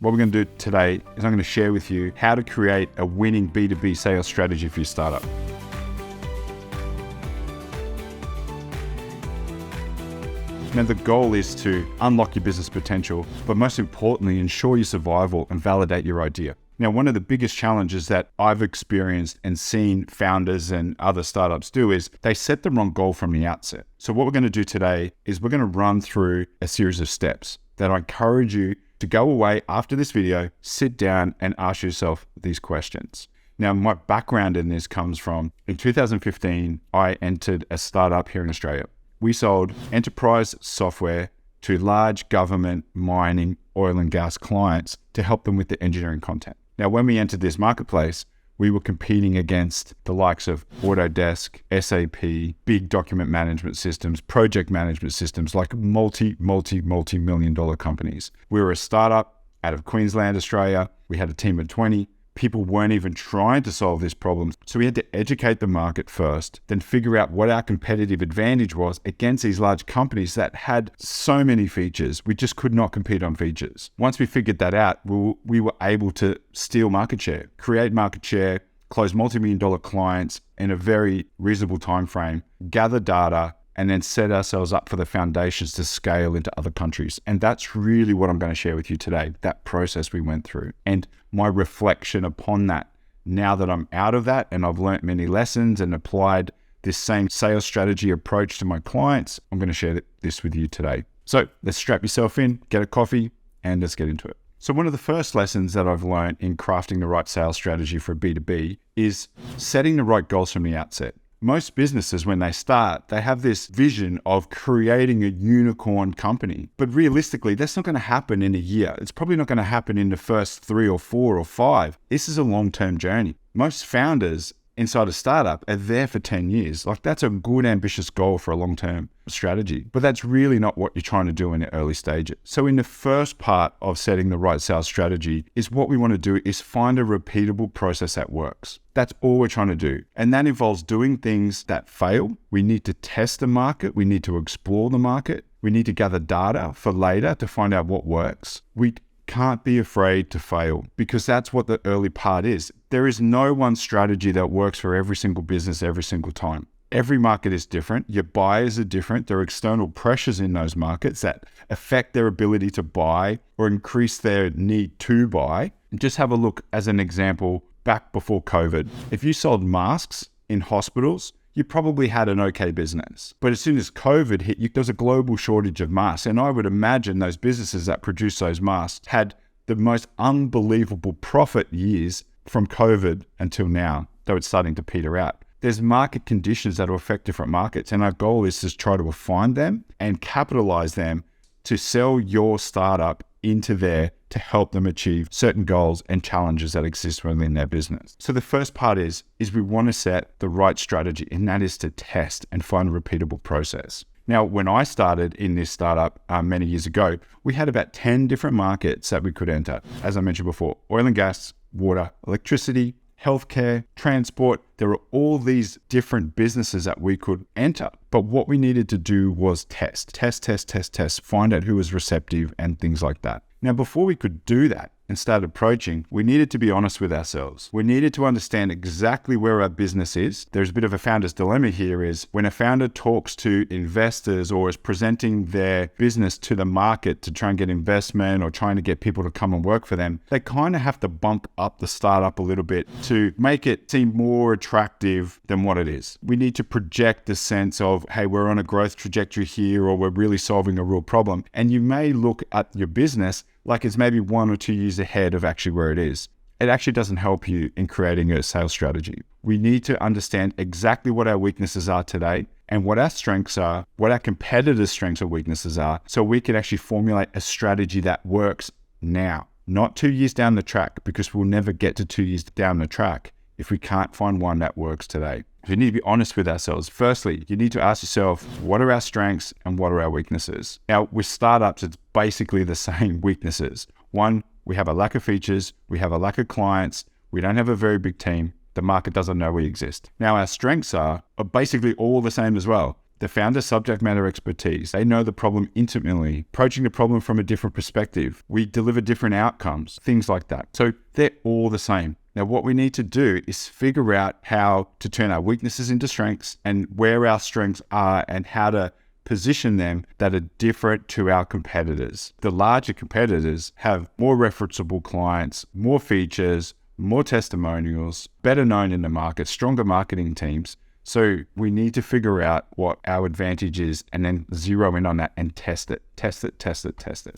What we're going to do today is I'm going to share with you how to create a winning B2B sales strategy for your startup. Now, the goal is to unlock your business potential, but most importantly, ensure your survival and validate your idea. Now, one of the biggest challenges that I've experienced and seen founders and other startups do is they set the wrong goal from the outset. So what we're going to do today is we're going to run through a series of steps that I encourage you to go away after this video, sit down and ask yourself these questions. Now, my background in this comes from, in 2015, I entered a startup here in Australia. We sold enterprise software to large government, mining, oil and gas clients to help them with the engineering content. Now, when we entered this marketplace, we were competing against the likes of Autodesk, SAP, big document management systems, project management systems, like multi-million dollar companies. We were a startup out of Queensland, Australia. We had a team of 20. People weren't even trying to solve this problem. So we had to educate the market first, then figure out what our competitive advantage was against these large companies that had so many features. We just could not compete on features. Once we figured that out, we were able to steal market share, create market share, close multi-million dollar clients in a very reasonable time frame, gather data, and then set ourselves up for the foundations to scale into other countries. And that's really what I'm going to share with you today, that process we went through and my reflection upon that. Now that I'm out of that and I've learned many lessons and applied this same sales strategy approach to my clients, I'm going to share this with you today. So let's strap yourself in, get a coffee, and let's get into it. So one of the first lessons that I've learned in crafting the right sales strategy for B2B is setting the right goals from the outset. Most businesses, when they start, they have this vision of creating a unicorn company. But realistically, that's not going to happen in a year. It's probably not going to happen in the first 3 or 4 or 5. This is a long-term journey. Most founders inside a startup are there for 10 years. Like, that's a good, ambitious goal for a long-term strategy. But that's really not what you're trying to do in the early stages. So in the first part of setting the right sales strategy is what we want to do is find a repeatable process that works. That's all we're trying to do. And that involves doing things that fail. We need to test the market. We need to explore the market. We need to gather data for later to find out what works. We can't be afraid to fail, because that's what the early part is. There is no one strategy that works for every single business every single time. Every market is different. Your buyers are different. There are external pressures in those markets that affect their ability to buy or increase their need to buy. Just have a look as an example back before COVID. If you sold masks in hospitals, you probably had an okay business. But as soon as COVID hit, there was a global shortage of masks. And I would imagine those businesses that produce those masks had the most unbelievable profit years from COVID until now, though it's starting to peter out. There's market conditions that will affect different markets. And our goal is to try to find them and capitalize them to sell your startup into there to help them achieve certain goals and challenges that exist within their business. So the first part is we want to set the right strategy, and that is to test and find a repeatable process. Now, when I started in this startup many years ago, we had about 10 different markets that we could enter. As I mentioned before, oil and gas, water, electricity, healthcare, transport. There are all these different businesses that we could enter. But what we needed to do was test, find out who was receptive and things like that. Now, before we could do that and start approaching, we needed to be honest with ourselves. We needed to understand exactly where our business is. There's a bit of a founder's dilemma here is when a founder talks to investors or is presenting their business to the market to try and get investment or trying to get people to come and work for them, they kind of have to bump up the startup a little bit to make it seem more attractive than what it is. We need to project the sense of, hey, we're on a growth trajectory here, or we're really solving a real problem. And you may look at your business like it's maybe 1 or 2 years ahead of actually where it is. It actually doesn't help you in creating a sales strategy. We need to understand exactly what our weaknesses are today and what our strengths are, what our competitors' strengths or weaknesses are, so we can actually formulate a strategy that works now, not 2 years down the track, because we'll never get to 2 years down the track if we can't find one that works today. We need to be honest with ourselves. Firstly, you need to ask yourself, what are our strengths and what are our weaknesses? Now, with startups, it's basically the same weaknesses. One, we have a lack of features, we have a lack of clients, we don't have a very big team, the market doesn't know we exist. Now, our strengths are basically all the same as well. The founder's subject matter expertise. They know the problem intimately, approaching the problem from a different perspective. We deliver different outcomes, things like that. So they're all the same. Now, what we need to do is figure out how to turn our weaknesses into strengths and where our strengths are and how to position them that are different to our competitors. The larger competitors have more referenceable clients, more features, more testimonials, better known in the market, stronger marketing teams. So we need to figure out what our advantage is and then zero in on that and test it.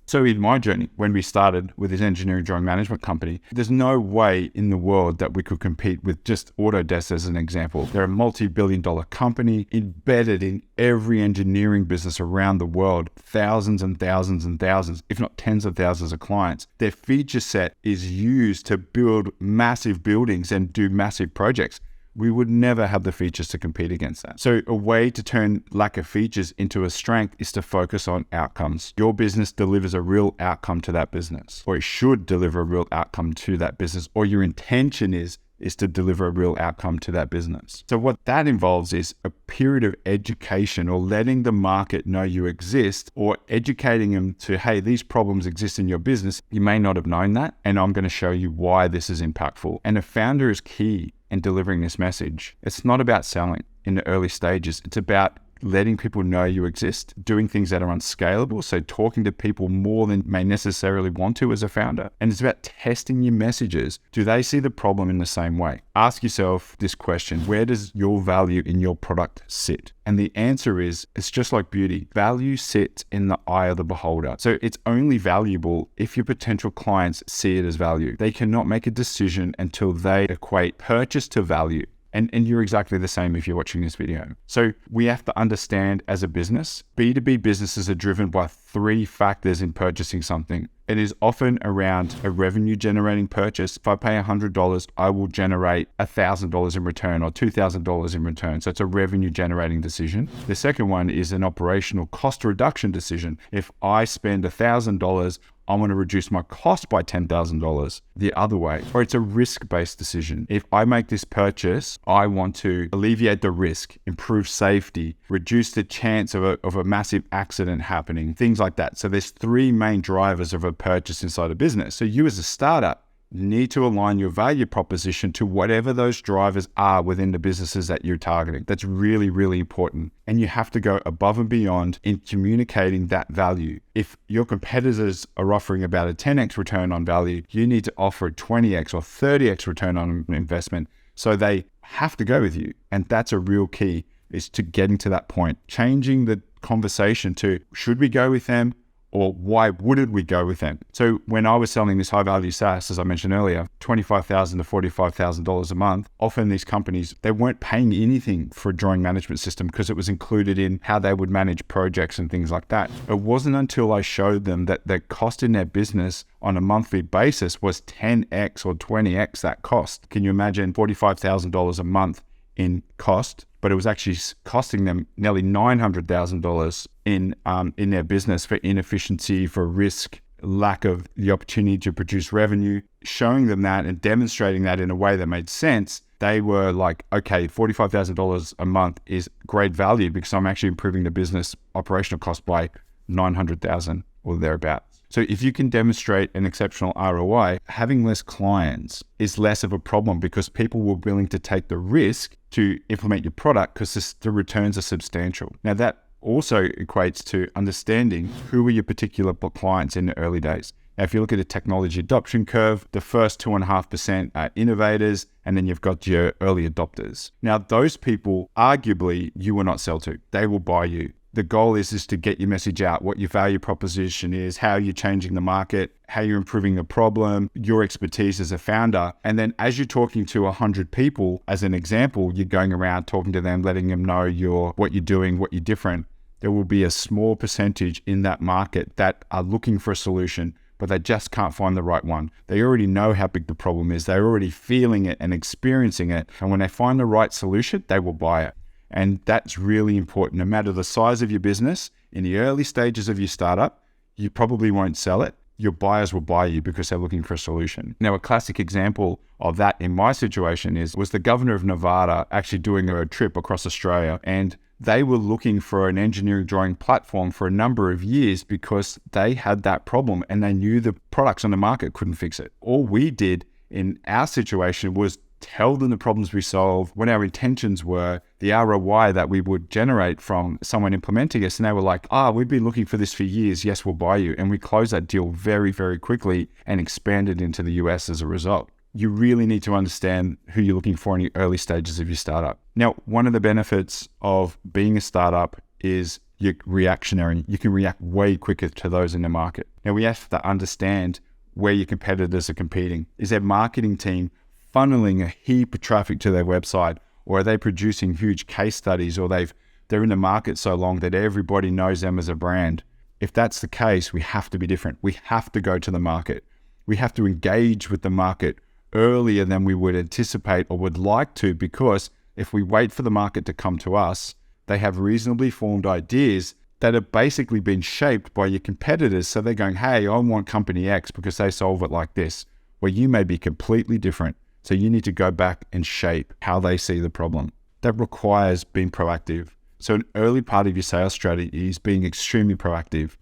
So in my journey, when we started with this engineering drawing management company, there's no way in the world that we could compete with just Autodesk as an example. They're a multi-billion-dollar company embedded in every engineering business around the world, thousands and thousands and thousands, if not tens of thousands of clients. Their feature set is used to build massive buildings and do massive projects. We would never have the features to compete against that. So a way to turn lack of features into a strength is to focus on outcomes. Your business delivers a real outcome to that business, or it should deliver a real outcome to that business, or your intention is to deliver a real outcome to that business. So what that involves is a period of education or letting the market know you exist, or educating them to, hey, these problems exist in your business. You may not have known that, and I'm going to show you why this is impactful. And a founder is key in delivering this message. It's not about selling in the early stages. It's about letting people know you exist, doing things that are unscalable, so talking to people more than may necessarily want to as a founder. And it's about testing your messages. Do they see the problem in the same way? Ask yourself this question: where does your value in your product sit? And the answer is, it's just like beauty. Value sits in the eye of the beholder. So it's only valuable if your potential clients see it as value. They cannot make a decision until they equate purchase to value. And you're exactly the same if you're watching this video. So we have to understand, as a business, B2B businesses are driven by three factors in purchasing something. It is often around a revenue generating purchase. If I pay $100, I will generate $1,000 in return or $2,000 in return. So it's a revenue generating decision. The second one is an operational cost reduction decision. If I spend $1,000, I want to reduce my cost by $10,000 the other way. Or it's a risk-based decision. If I make this purchase, I want to alleviate the risk, improve safety, reduce the chance of a massive accident happening, things like that. So there's three main drivers of a purchase inside a business. So you as a startup need to align your value proposition to whatever those drivers are within the businesses that you're targeting. That's really, really important. And you have to go above and beyond in communicating that value. If your competitors are offering about a 10x return on value, you need to offer a 20x or 30x return on investment. So they have to go with you. And that's a real key, is to getting to that point, changing the conversation to, should we go with them? Or why wouldn't we go with them? So when I was selling this high value SaaS, as I mentioned earlier, $25,000 to $45,000 a month, often these companies, they weren't paying anything for a drawing management system because it was included in how they would manage projects and things like that. It wasn't until I showed them that the cost in their business on a monthly basis was 10x or 20x that cost. Can you imagine $45,000 a month in cost? But it was actually costing them nearly $900,000 in their business for inefficiency, for risk, lack of the opportunity to produce revenue. Showing them that and demonstrating that in a way that made sense, they were like, okay, $45,000 a month is great value because I'm actually improving the business operational cost by $900,000 or thereabouts. So if you can demonstrate an exceptional ROI, having less clients is less of a problem because people were willing to take the risk to implement your product because the returns are substantial. Now that also equates to understanding who are your particular clients in the early days. Now, if you look at the technology adoption curve, the first 2.5% are innovators, and then you've got your early adopters. Now, those people, arguably, you will not sell to. They will buy you. The goal is to get your message out, what your value proposition is, how you're changing the market, how you're improving the problem, your expertise as a founder. And then as you're talking to 100 people, as an example, you're going around talking to them, letting them know what you're doing, what you're different. There will be a small percentage in that market that are looking for a solution, but they just can't find the right one. They already know how big the problem is. They're already feeling it and experiencing it. And when they find the right solution, they will buy it. And that's really important. No matter the size of your business, in the early stages of your startup, you probably won't sell it. Your buyers will buy you because they're looking for a solution. Now, a classic example of that in my situation was the governor of Nevada actually doing a trip across Australia, and They were looking for an engineering drawing platform for a number of years because they had that problem and they knew the products on the market couldn't fix it. All we did in our situation was tell them the problems we solve, what our intentions were, the ROI that we would generate from someone implementing us. And they were like, we've been looking for this for years. Yes, we'll buy you. And we closed that deal very, very quickly and expanded into the US as a result. You really need to understand who you're looking for in the early stages of your startup. Now, one of the benefits of being a startup is you're reactionary. You can react way quicker to those in the market. Now, we have to understand where your competitors are competing. Is their marketing team funneling a heap of traffic to their website, or are they producing huge case studies, or they're in the market so long that everybody knows them as a brand? If that's the case, we have to be different. We have to go to the market. We have to engage with the market earlier than we would anticipate or would like to, because if we wait for the market to come to us, they have reasonably formed ideas that have basically been shaped by your competitors. So they're going, hey, I want company X because they solve it like this, where you may be completely different. So you need to go back and shape how they see the problem. That requires being proactive. So an early part of your sales strategy is being extremely proactive,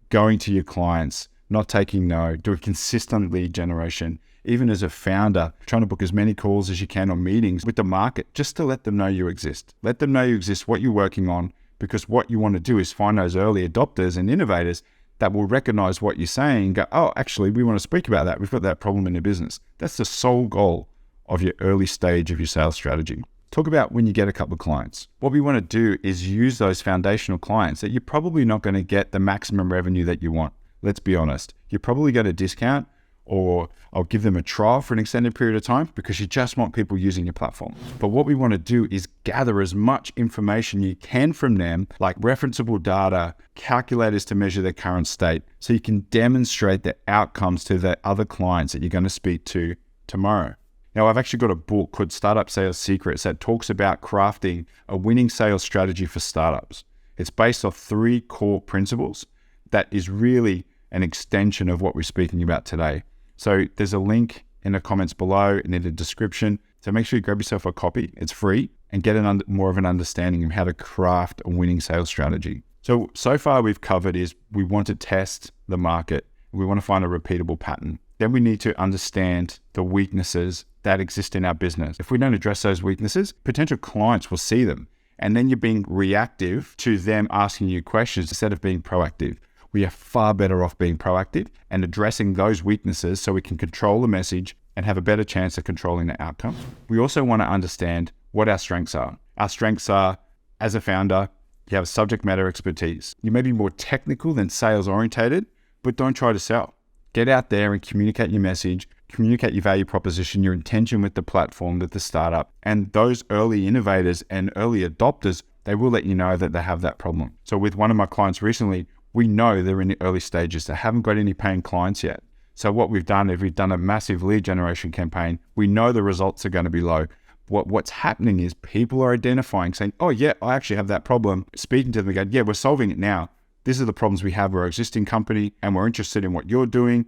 going to your clients, not taking no, doing consistent lead generation. Even as a founder, trying to book as many calls as you can or meetings with the market, just to let them know you exist. Let them know you exist, what you're working on, because what you want to do is find those early adopters and innovators that will recognize what you're saying and go, oh, actually, we want to speak about that. We've got that problem in the business. That's the sole goal of your early stage of your sales strategy. Talk about when you get a couple of clients. What we want to do is use those foundational clients that you're probably not going to get the maximum revenue that you want. Let's be honest. You're probably going to discount, or I'll give them a trial for an extended period of time because you just want people using your platform. But what we want to do is gather as much information you can from them, like referenceable data, calculators to measure their current state, so you can demonstrate the outcomes to the other clients that you're going to speak to tomorrow. Now, I've actually got a book called Startup Sales Secrets that talks about crafting a winning sales strategy for startups. It's based off 3 core principles that is really an extension of what we're speaking about today. So there's a link in the comments below and in the description. So make sure you grab yourself a copy. It's free, and get more of an understanding of how to craft a winning sales strategy. So far we've covered is we want to test the market. We want to find a repeatable pattern. Then we need to understand the weaknesses that exist in our business. If we don't address those weaknesses, potential clients will see them. And then you're being reactive to them asking you questions instead of being proactive. We are far better off being proactive and addressing those weaknesses so we can control the message and have a better chance of controlling the outcome. We also want to understand what our strengths are. Our strengths are, as a founder, you have subject matter expertise. You may be more technical than sales orientated, but don't try to sell. Get out there and communicate your message, communicate your value proposition, your intention with the platform, with the startup. And those early innovators and early adopters, they will let you know that they have that problem. So with one of my clients recently, we know they're in the early stages. They haven't got any paying clients yet. So what we've done is we've done a massive lead generation campaign. We know the results are going to be low. What's happening is people are identifying, saying, oh yeah, I actually have that problem. Speaking to them again, yeah, we're solving it now. These are the problems we have. We're an existing company and we're interested in what you're doing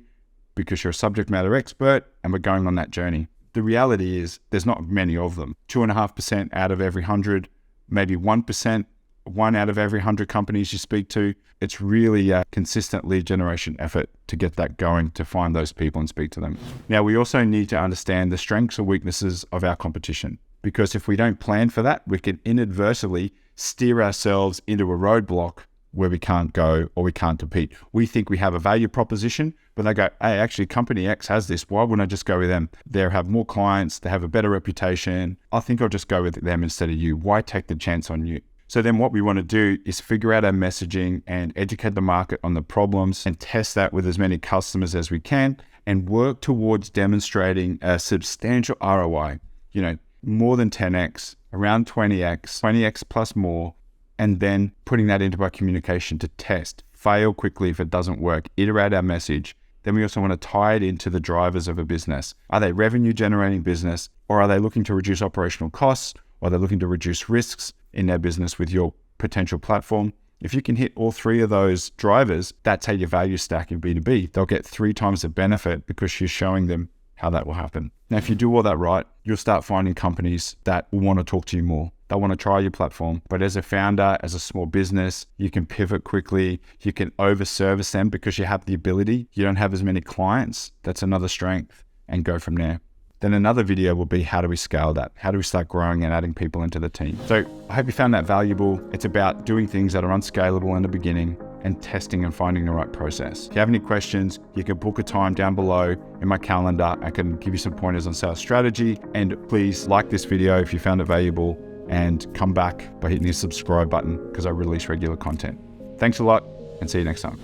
because you're a subject matter expert and we're going on that journey. The reality is there's not many of them. 2.5% out of every 100, maybe 1%, 1 out of every 100 companies you speak to. It's really a consistent lead generation effort to get that going, to find those people and speak to them. Now, we also need to understand the strengths or weaknesses of our competition, because if we don't plan for that, we can inadvertently steer ourselves into a roadblock where we can't go or we can't compete. We think we have a value proposition, but they go, hey, actually company X has this. Why wouldn't I just go with them? They have more clients. They have a better reputation. I think I'll just go with them instead of you. Why take the chance on you? So then what we want to do is figure out our messaging and educate the market on the problems and test that with as many customers as we can and work towards demonstrating a substantial ROI, more than 10x, around 20x plus more, and then putting that into our communication to test, fail quickly if it doesn't work, iterate our message. Then we also want to tie it into the drivers of a business. Are they revenue generating business, or are they looking to reduce operational costs, or are they looking to reduce risks in their business with your potential platform? If you can hit all 3 of those drivers, that's how you value stack in B2B. They'll get 3 times the benefit because you're showing them how that will happen. Now, if you do all that right, you'll start finding companies that will want to talk to you more. They'll want to try your platform. But as a founder, as a small business, you can pivot quickly. You can over-service them because you have the ability. You don't have as many clients. That's another strength, and go from there. Then another video will be, how do we scale that? How do we start growing and adding people into the team? So I hope you found that valuable. It's about doing things that are unscalable in the beginning and testing and finding the right process. If you have any questions, you can book a time down below in my calendar. I can give you some pointers on sales strategy. And please like this video if you found it valuable, and come back by hitting the subscribe button because I release regular content. Thanks a lot, and see you next time.